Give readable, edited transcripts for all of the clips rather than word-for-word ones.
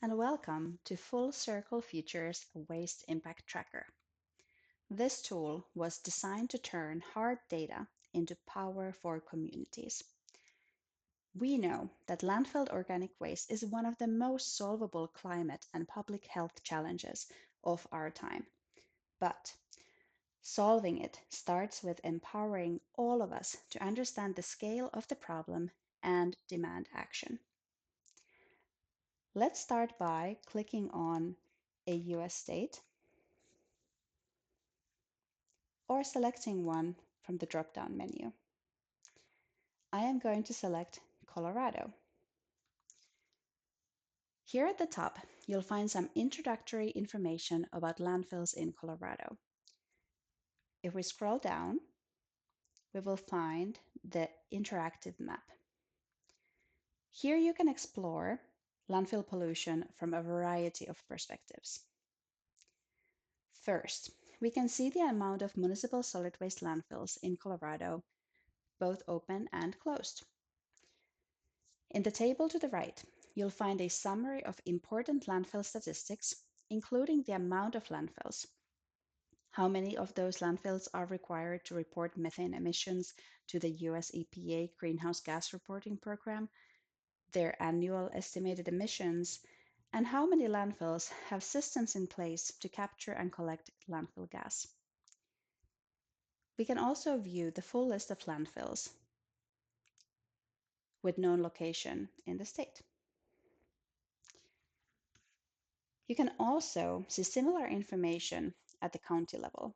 and welcome to Full Circle Futures Waste Impact Tracker. This tool was designed to turn hard data into power for communities. We know that landfill organic waste is one of the most solvable climate and public health challenges of our time. But solving it starts with empowering all of us to understand the scale of the problem and demand action. Let's start by clicking on a US state or selecting one from the drop-down menu. I am going to select Colorado. Here at the top, you'll find some introductory information about landfills in Colorado. If we scroll down, we will find the interactive map. Here you can explore landfill pollution from a variety of perspectives. First, we can see the amount of municipal solid waste landfills in Colorado, both open and closed. In the table to the right, you'll find a summary of important landfill statistics, including the amount of landfills, how many of those landfills are required to report methane emissions to the US EPA greenhouse gas reporting program, their annual estimated emissions, and how many landfills have systems in place to capture and collect landfill gas. We can also view the full list of landfills with known location in the state. You can also see similar information at the county level.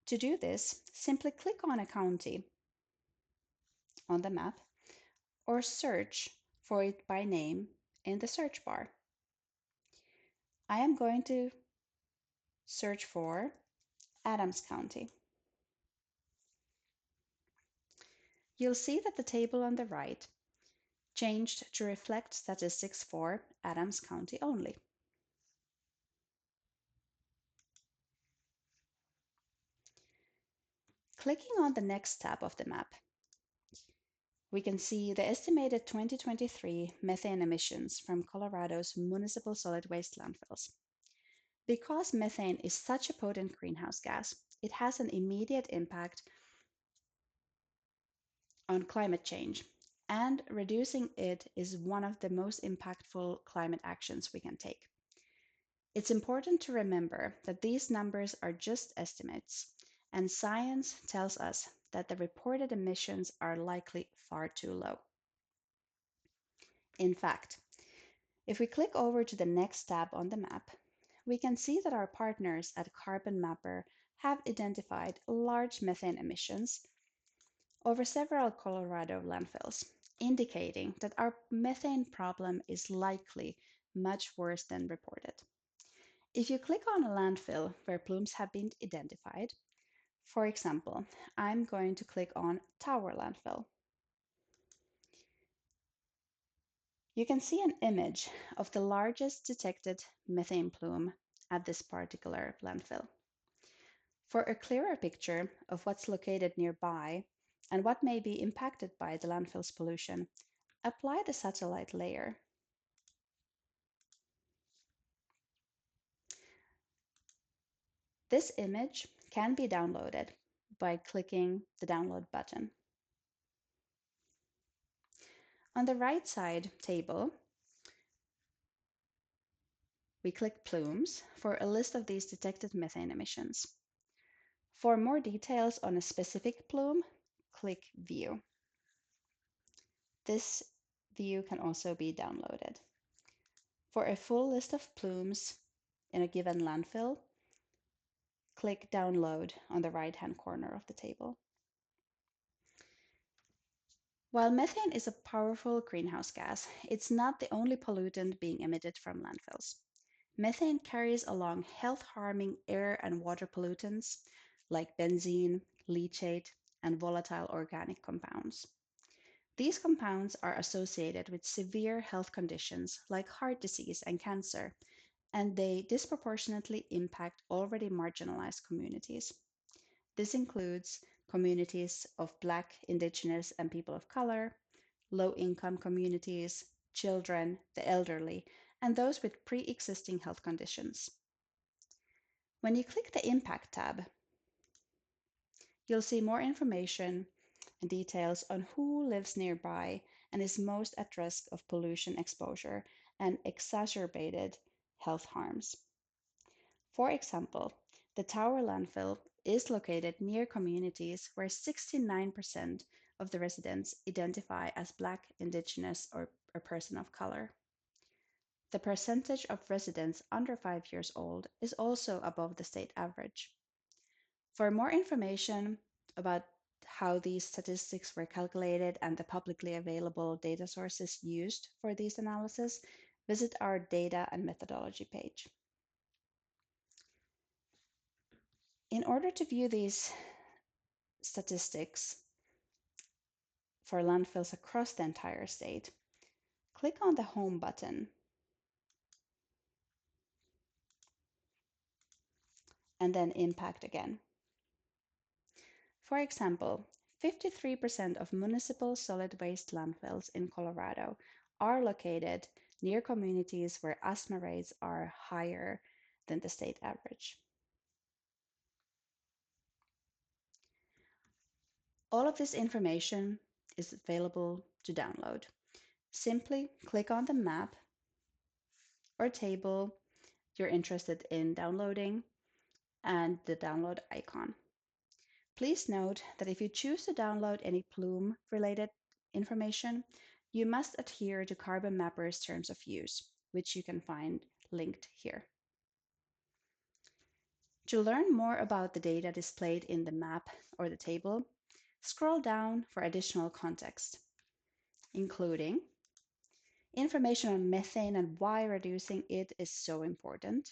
To do this, simply click on a county on the map or search for it by name in the search bar. I am going to search for Adams County. You'll see that the table on the right changed to reflect statistics for Adams County only. Clicking on the next tab of the map, we can see the estimated 2023 methane emissions from Colorado's municipal solid waste landfills. Because methane is such a potent greenhouse gas, it has an immediate impact on climate change, and reducing it is one of the most impactful climate actions we can take. It's important to remember that these numbers are just estimates, and science tells us that the reported emissions are likely far too low. In fact, if we click over to the next tab on the map, we can see that our partners at Carbon Mapper have identified large methane emissions over several Colorado landfills, indicating that our methane problem is likely much worse than reported. If you click on a landfill where plumes have been identified, for example, I'm going to click on Tower Landfill. You can see an image of the largest detected methane plume at this particular landfill. For a clearer picture of what's located nearby and what may be impacted by the landfill's pollution, apply the satellite layer. This image can be downloaded by clicking the download button. On the right side table, we click plumes for a list of these detected methane emissions. For more details on a specific plume, click View. This view can also be downloaded. For a full list of plumes in a given landfill, click Download on the right-hand corner of the table. While methane is a powerful greenhouse gas, it's not the only pollutant being emitted from landfills. Methane carries along health-harming air and water pollutants like benzene, leachate, and volatile organic compounds. These compounds are associated with severe health conditions like heart disease and cancer, and they disproportionately impact already marginalized communities. This includes communities of Black, Indigenous, and people of color, low-income communities, children, the elderly, and those with pre-existing health conditions. When you click the Impact tab, you'll see more information and details on who lives nearby and is most at risk of pollution exposure and exacerbated health harms. For example, the Tower landfill is located near communities where 69% of the residents identify as Black, Indigenous, or a person of color. The percentage of residents under 5 years old is also above the state average. For more information about how these statistics were calculated and the publicly available data sources used for these analyses, visit our data and methodology page. In order to view these statistics for landfills across the entire state, click on the Home button and then Impact again. For example, 53% of municipal solid waste landfills in Colorado are located near communities where asthma rates are higher than the state average. All of this information is available to download. Simply click on the map or table you're interested in downloading and the download icon. Please note that if you choose to download any plume-related information, you must adhere to Carbon Mapper's terms of use, which you can find linked here. To learn more about the data displayed in the map or the table, scroll down for additional context, including information on methane and why reducing it is so important,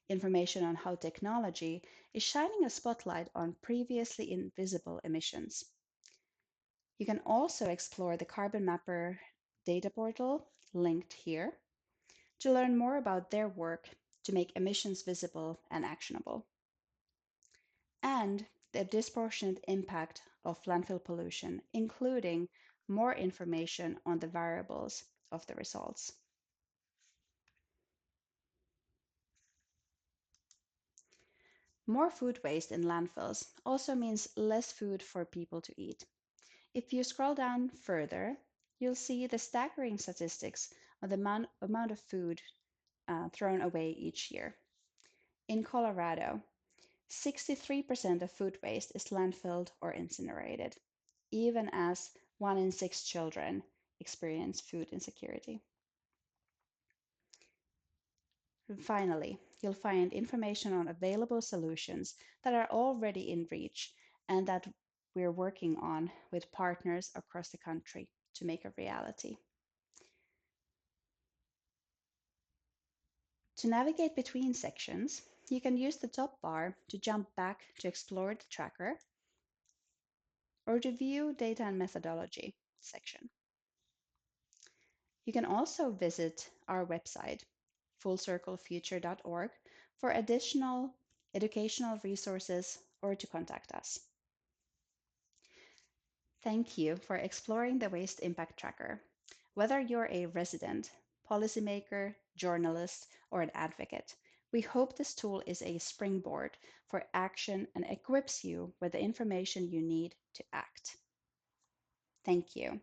information on how technology is shining a spotlight on previously invisible emissions. You can also explore the Carbon Mapper data portal, linked here, to learn more about their work to make emissions visible and actionable, and the disproportionate impact of landfill pollution, including more information on the variables of the results. More food waste in landfills also means less food for people to eat. If you scroll down further, you'll see the staggering statistics on the amount of food thrown away each year. In Colorado, 63% of food waste is landfilled or incinerated, even as 1 in 6 children experience food insecurity. And finally, you'll find information on available solutions that are already in reach and that we're working on with partners across the country to make a reality. To navigate between sections, you can use the top bar to jump back to explore the tracker or to view data and methodology section. You can also visit our website, fullcirclefuture.org, for additional educational resources or to contact us. Thank you for exploring the Waste Impact Tracker. Whether you're a resident, policymaker, journalist, or an advocate, we hope this tool is a springboard for action and equips you with the information you need to act. Thank you.